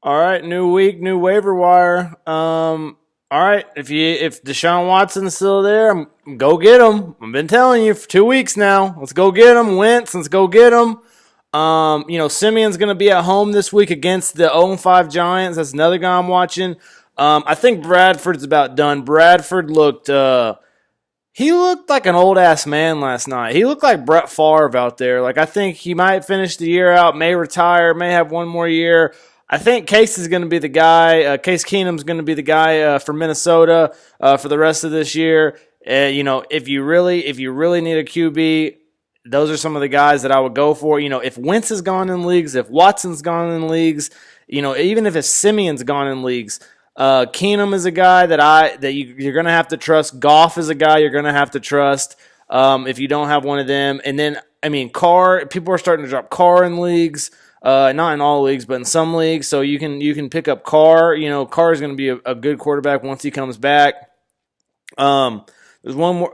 All right, new week, new waiver wire. All right, if Deshaun Watson's still there, go get him. I've been telling you for 2 weeks now. Let's go get him. Wentz, let's go get him. Simeon's going to be at home this week against the 0-5 Giants. That's another guy I'm watching. I think Bradford's about done. Bradford he looked like an old-ass man last night. He looked like Brett Favre out there. Like, I think he might finish the year out, may retire, may have one more year. I think Case is going to be the guy. Case Keenum's going to be the guy for Minnesota for the rest of this year. If you really need a QB, those are some of the guys that I would go for. If Wentz is gone in leagues, if Watson's gone in leagues, even if Simeon's gone in leagues, Keenum is a guy that you're going to have to trust. Goff is a guy you're going to have to trust if you don't have one of them. And then, Carr, people are starting to drop Carr in leagues. Not in all leagues, but in some leagues. So you can pick up Carr. Carr is going to be a good quarterback once he comes back. There's one more.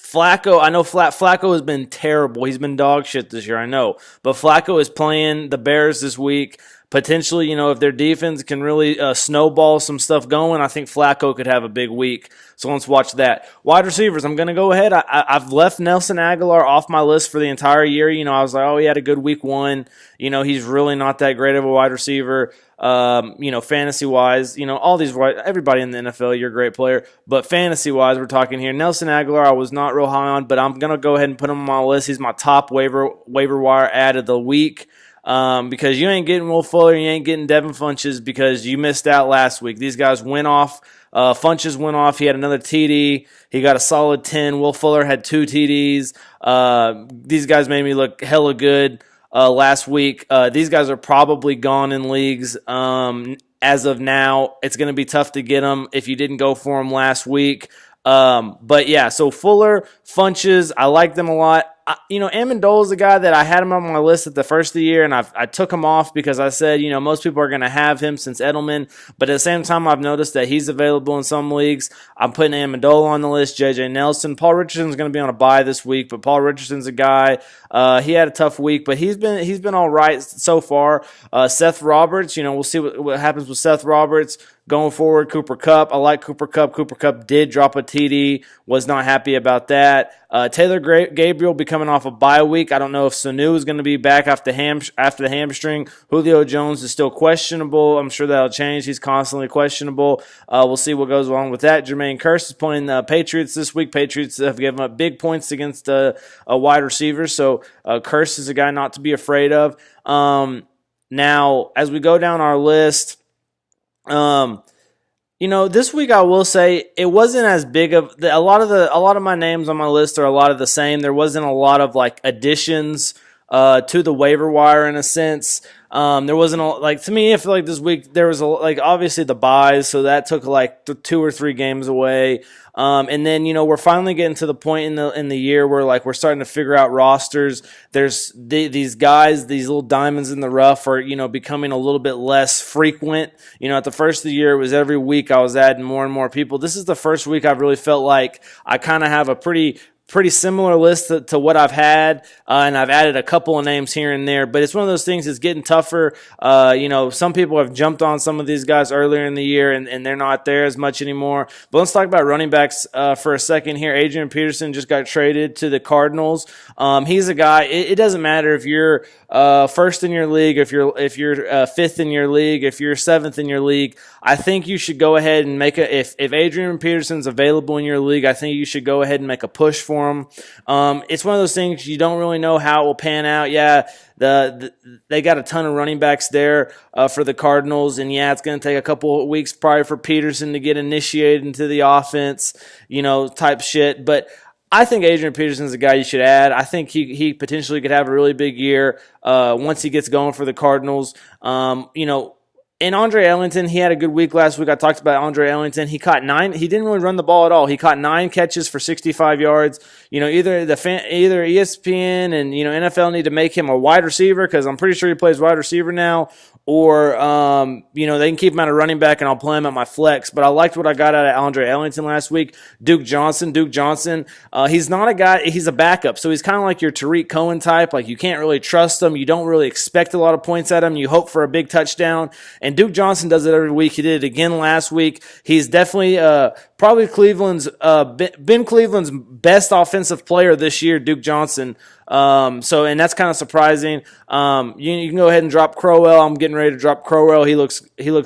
Flacco, I know Flacco has been terrible. He's been dog shit this year, I know. But Flacco is playing the Bears this week. Potentially, if their defense can really snowball some stuff going, I think Flacco could have a big week. So let's watch that. Wide receivers, I'm going to go ahead. I've left Nelson Aguilar off my list for the entire year. I was like, oh, he had a good week one. He's really not that great of a wide receiver. Fantasy-wise, everybody in the NFL, you're a great player. But fantasy-wise, we're talking here. Nelson Aguilar, I was not real high on, but I'm going to go ahead and put him on my list. He's my top waiver wire ad of the week. Because you ain't getting Will Fuller, you ain't getting Devin Funches because you missed out last week. These guys went off. Funches went off. He had another TD. He got a solid 10. Will Fuller had 2 TDs. These guys made me look hella good last week. These guys are probably gone in leagues as of now. It's going to be tough to get them if you didn't go for them last week. But yeah, so Fuller, Funches, I like them a lot. Amendola is a guy that I had him on my list at the first of the year, and I took him off because I said, most people are going to have him since Edelman. But at the same time, I've noticed that he's available in some leagues. I'm putting Amendola on the list, J.J. Nelson. Paul Richardson's going to be on a bye this week, but Paul Richardson's a guy. He had a tough week, but he's been all right so far. Seth Roberts, we'll see what happens with Seth Roberts. Going forward, Cooper Kupp. I like Cooper Kupp. Cooper Kupp did drop a TD. Was not happy about that. Taylor Gabriel be coming off a bye week. I don't know if Sanu is going to be back after the hamstring. Julio Jones is still questionable. I'm sure that'll change. He's constantly questionable. We'll see what goes along with that. Jermaine Kearse is playing the Patriots this week. Patriots have given up big points against a wide receiver, so Kearse is a guy not to be afraid of. Now, as we go down our list, this week I will say it wasn't as big of a lot of my names on my list are a lot of the same. There wasn't a lot of additions to the waiver wire in a sense. There wasn't to me, I feel like this week there was obviously the buys, so that took 2 or 3 games away. And then, we're finally getting to the point in the year where we're starting to figure out rosters. There's these guys, these little diamonds in the rough are, becoming a little bit less frequent. At the first of the year, it was every week I was adding more and more people. This is the first week I've really felt like I kind of have a pretty similar list to what I've had, and I've added a couple of names here and there, but it's one of those things that's getting tougher. Some people have jumped on some of these guys earlier in the year, and they're not there as much anymore. But let's talk about running backs for a second here. Adrian Peterson just got traded to the Cardinals. He's a guy, it doesn't matter if you're first in your league, if you're fifth in your league, if you're seventh in your league. I think you should go ahead and if Adrian Peterson's available in your league, I think you should go ahead and make a push for him. It's one of those things you don't really know how it will pan out. Yeah, they got a ton of running backs there for the Cardinals, and yeah, it's going to take a couple of weeks probably for Peterson to get initiated into the offense, type shit. But I think Adrian Peterson's a guy you should add. I think he potentially could have a really big year once he gets going for the Cardinals. And Andre Ellington, he had a good week last week. I talked about Andre Ellington. He caught 9. He didn't really run the ball at all. He caught 9 catches for 65 yards. Either ESPN and NFL need to make him a wide receiver because I'm pretty sure he plays wide receiver now, or they can keep him at a running back and I'll play him at my flex. But I liked what I got out of Andre Ellington last week. Duke Johnson, he's not a guy, he's a backup, so he's kind of like your Tariq Cohen type. Like, you can't really trust him. You don't really expect a lot of points at him. You hope for a big touchdown. And Duke Johnson does it every week. He did it again last week. He's definitely probably Cleveland's best offensive player this year, Duke Johnson. And that's kind of surprising. You can go ahead and drop Crowell. I'm getting ready to drop Crowell. He looks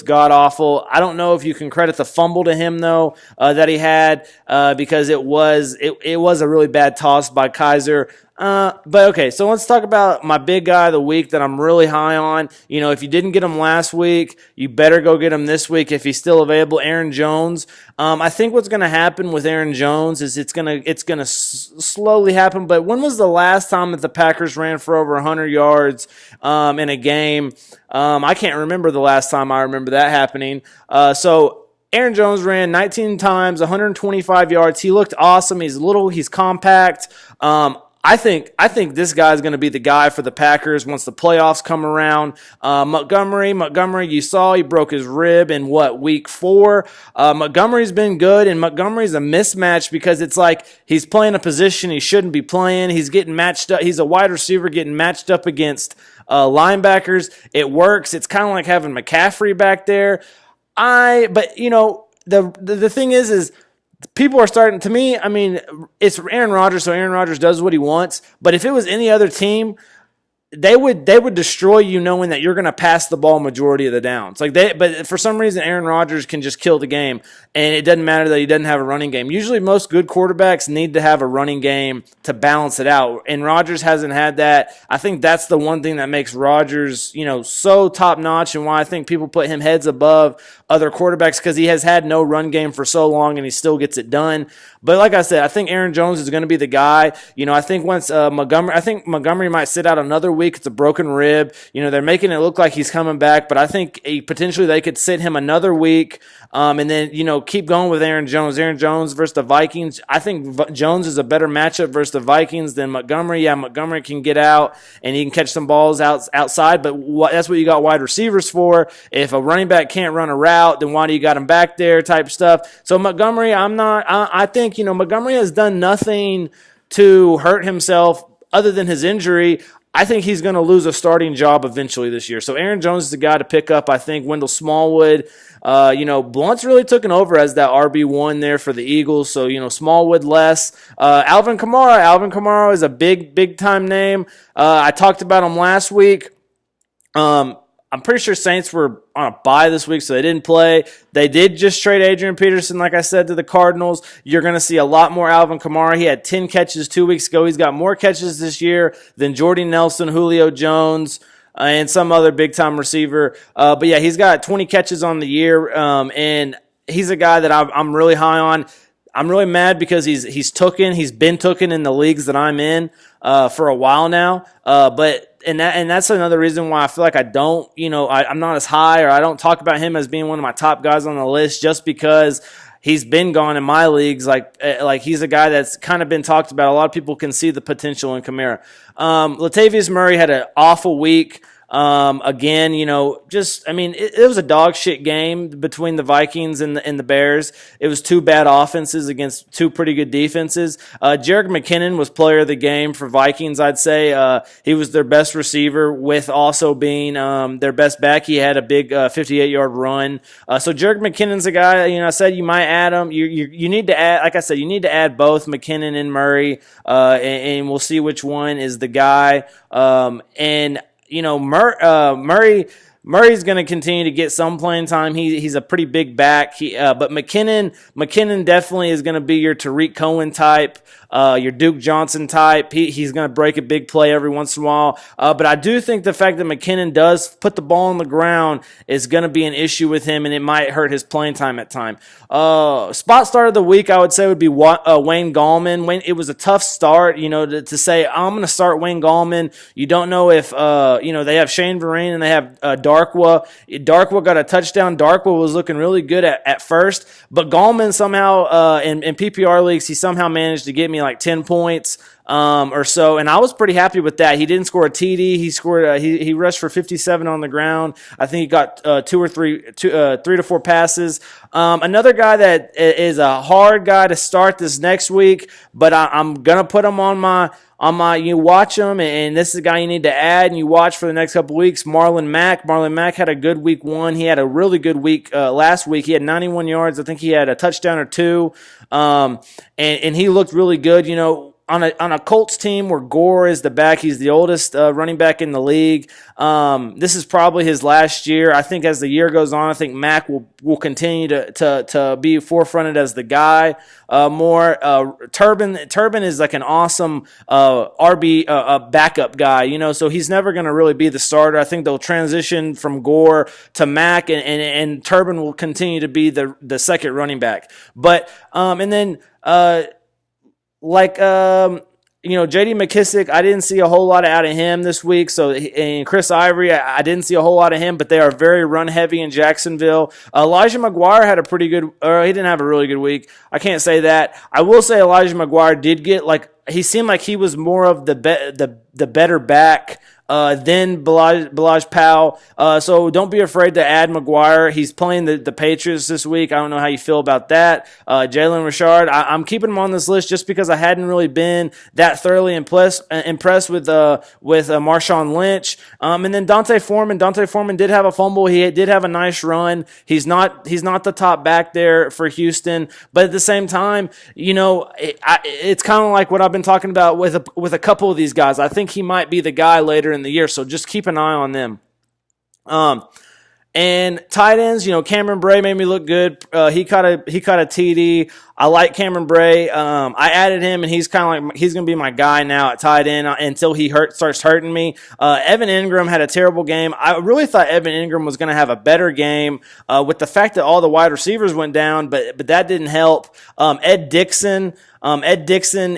god awful. I don't know if you can credit the fumble to him though, that he had, because it was a really bad toss by Kaiser. But okay, so let's talk about my big guy of the week that I'm really high on. If you didn't get him last week, you better go get him this week if he's still available. Aaron Jones. I think what's going to happen with Aaron Jones is it's going to slowly happen. But when was the last time that the Packers ran for over 100 yards in a game? I can't remember the last time I remember that happening. So Aaron Jones ran 19 times, 125 yards. He looked awesome. He's little. He's compact. I think this guy's going to be the guy for the Packers once the playoffs come around. Montgomery, you saw he broke his rib in week 4. Montgomery's been good, and Montgomery's a mismatch because it's like he's playing a position he shouldn't be playing. He's getting matched up. He's a wide receiver getting matched up against linebackers. It works. It's kind of like having McCaffrey back there. The thing is people are starting to me. I mean, it's Aaron Rodgers, so Aaron Rodgers does what he wants. But if it was any other team, they would destroy you knowing that you're going to pass the ball majority of the downs. But for some reason, Aaron Rodgers can just kill the game, and it doesn't matter that he doesn't have a running game. Usually, most good quarterbacks need to have a running game to balance it out, and Rodgers hasn't had that. I think that's the one thing that makes Rodgers, so top notch, and why I think people put him heads above other quarterbacks, because he has had no run game for so long, and he still gets it done. But like I said, I think Aaron Jones is going to be the guy. I think once Montgomery might sit out another week. It's a broken rib. They're making it look like he's coming back, but I think potentially they could sit him another week, and then keep going with Aaron Jones. Aaron Jones versus the Vikings. I think Jones is a better matchup versus the Vikings than Montgomery. Yeah, Montgomery can get out and he can catch some balls outside, but that's what you got wide receivers for. If a running back can't run a route, then why do you got him back there? Type stuff. So Montgomery, I think Montgomery has done nothing to hurt himself other than his injury. I think he's going to lose a starting job eventually this year. So Aaron Jones is the guy to pick up. I think Wendell Smallwood, Blunt's really taken over as that RB1 there for the Eagles. So, Smallwood less. Alvin Kamara is a big time name. I talked about him last week. I'm pretty sure Saints were on a bye this week, so they didn't play. They did just trade Adrian Peterson, like I said, to the Cardinals. You're going to see a lot more Alvin Kamara. He had 10 catches 2 weeks ago. He's got more catches this year than Jordy Nelson, Julio Jones, and some other big-time receiver. But yeah, he's got 20 catches on the year, and he's a guy that I'm really high on. I'm really mad because he's been tooken in the leagues that I'm in for a while now. And that's another reason why I feel like I don't, I'm not as high, or I don't talk about him as being one of my top guys on the list, just because he's been gone in my leagues. Like he's a guy that's kind of been talked about. A lot of people can see the potential in Kamara. Latavius Murray had an awful week. Again, it was a dog shit game between the Vikings and the Bears. It was two bad offenses against two pretty good defenses. Jerick McKinnon was player of the game for Vikings, I'd say. He was their best receiver, with also being their best back. He had a big 58-yard run. So Jerick McKinnon's a guy, I said you might add him. You need to add, like I said, you need to add both McKinnon and Murray, and we'll see which one is the guy. Murray's going to continue to get some playing time. He's a pretty big back. But McKinnon definitely is going to be your Tariq Cohen type, your Duke Johnson type. He's going to break a big play every once in a while. But I do think the fact that McKinnon does put the ball on the ground is going to be an issue with him, and it might hurt his playing time at time. Spot start of the week, I would say, would be Wayne Gallman. It was a tough start, to say, I'm going to start Wayne Gallman. You don't know if, they have Shane Vereen and they have Darkwa. Darkwa got a touchdown. Darkwa was looking really good at first, but Gallman somehow, in PPR leagues, he somehow managed to get me like 10 points. or so, and I was pretty happy with that. He didn't score a TD. He scored. He rushed for 57 on the ground. I think he got three to four passes. Another guy that is a hard guy to start this next week, but I'm gonna put him on my. You watch him, and this is a guy you need to add, and you watch for the next couple of weeks. Marlon Mack. Marlon Mack had a good week 1. He had a really good week last week. He had 91 yards. I think he had a touchdown or 2, and he looked really good. You know, on a Colts team where Gore is the back, he's the oldest running back in the league. This is probably his last year. I think as the year goes on, I think Mack will continue to be forefronted as the guy more. Turbin is like an awesome RB backup guy, you know, so he's never going to really be the starter. I think they'll transition from Gore to Mack, and Turbin will continue to be the second running back. But and then you know, J.D. McKissick, I didn't see a whole lot out of him this week. So, and Chris Ivory, I didn't see a whole lot of him, but they are very run-heavy in Jacksonville. Elijah McGuire had a pretty good, or he didn't have a really good week. I can't say that. I will say Elijah McGuire did get, like, he seemed like he was more of the better back than Balaj Powell. So don't be afraid to add McGuire. He's playing the Patriots this week. I don't know how you feel about that. Jalen Richard, I'm keeping him on this list just because I hadn't really been that thoroughly impressed with Marshawn Lynch. And then Dante Foreman. Dante Foreman did have a fumble. He did have a nice run. He's not the top back there for Houston, but at the same time, you know, it's kind of like what I've been talking about with a couple of these guys. I think he might be the guy later in the year, so just keep an eye on them. And tight ends, you know, Cameron Bray made me look good. He caught a TD. I like Cameron Bray. I added him, and he's kind of like, he's going to be my guy now at tight end until he starts hurting me. Evan Ingram had a terrible game. I really thought Evan Ingram was going to have a better game with the fact that all the wide receivers went down, but that didn't help. Ed Dixon,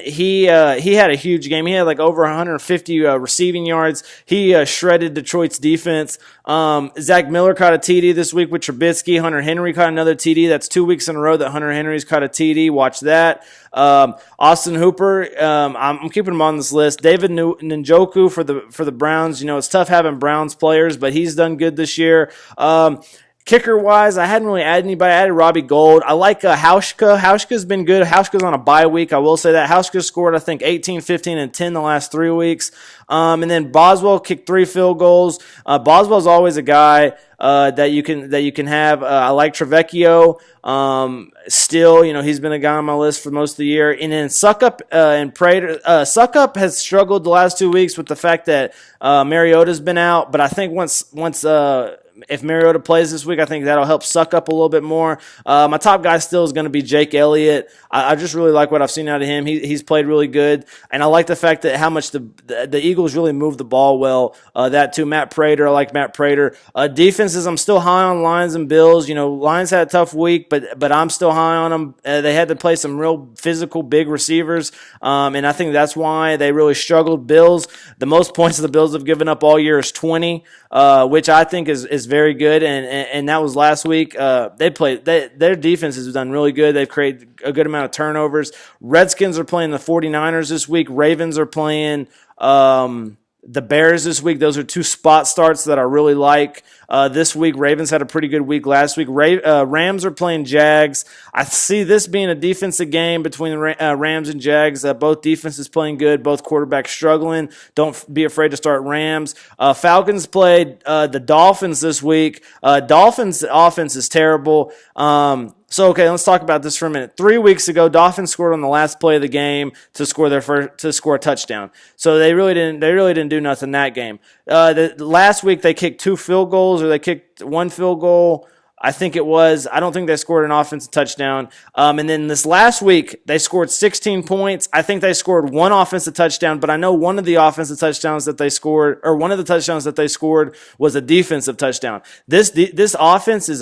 he had a huge game. He had like over 150 receiving yards. He shredded Detroit's defense. Zach Miller caught a TD this week with Trubisky. Hunter Henry caught another TD. That's 2 weeks in a row that Hunter Henry's caught a TD. Watch that. Austin Hooper, I'm keeping him on this list. David Njoku for the Browns. You know, it's tough having Browns players, but he's done good this year. Kicker-wise, I hadn't really added anybody. I added Robbie Gould. I like Hauschka. Hauschka's been good. Hauschka's on a bye week. I will say that. Hauschka scored, I think, 18, 15, and 10 the last 3 weeks. And then Boswell kicked 3 field goals. Boswell's always a guy that you can have. I like Trevecchio. Still, you know, he's been a guy on my list for most of the year. And then Suckup and Prater. Suckup has struggled the last 2 weeks with the fact that Mariota's been out. But I think once if Mariota plays this week, I think that'll help Suck up a little bit more. My top guy still is going to be Jake Elliott. I just really like what I've seen out of him. He's played really good, and I like the fact that how much the Eagles really move the ball well. That too, Matt Prater. I like Matt Prater. Defenses, I'm still high on Lions and Bills. You know, Lions had a tough week, but I'm still high on them. They had to play some real physical, big receivers, and I think that's why they really struggled. Bills, the most points the Bills have given up all year is 20, which I think is very good, and that was last week. Their defense has done really good. They've created a good amount of turnovers. Redskins are playing the 49ers this week. Ravens are playing the Bears this week. Those are 2 spot starts that I really like. This week, Ravens had a pretty good week last week. Rams are playing Jags. I see this being a defensive game between Rams and Jags. Both defenses playing good, both quarterbacks struggling. Don't be afraid to start Rams. Falcons played the Dolphins this week. Dolphins' offense is terrible. Okay, let's talk about this for a minute. 3 weeks ago, Dolphins scored on the last play of the game to score a touchdown. So they really didn't do nothing that game. Last week they kicked 2 field goals, or they kicked 1 field goal. I think it was. I don't think they scored an offensive touchdown. And then this last week, they scored 16 points. I think they scored 1 offensive touchdown, but I know one of the offensive touchdowns that they scored, or one of the touchdowns that they scored, was a defensive touchdown. This offense is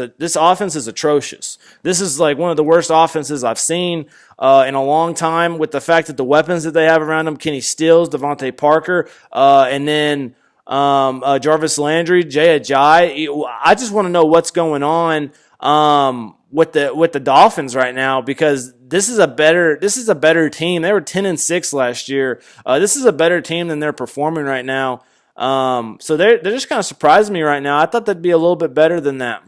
atrocious. This is like one of the worst offenses I've seen in a long time, with the fact that the weapons that they have around them: Kenny Stills, Devontae Parker, and then Jarvis Landry, Jay Ajayi. I just want to know what's going on with the Dolphins right now, because this is a better team. They were 10-6 last year. This is a better team than they're performing right now. So they're just kind of surprising me right now. I thought they'd be a little bit better than that.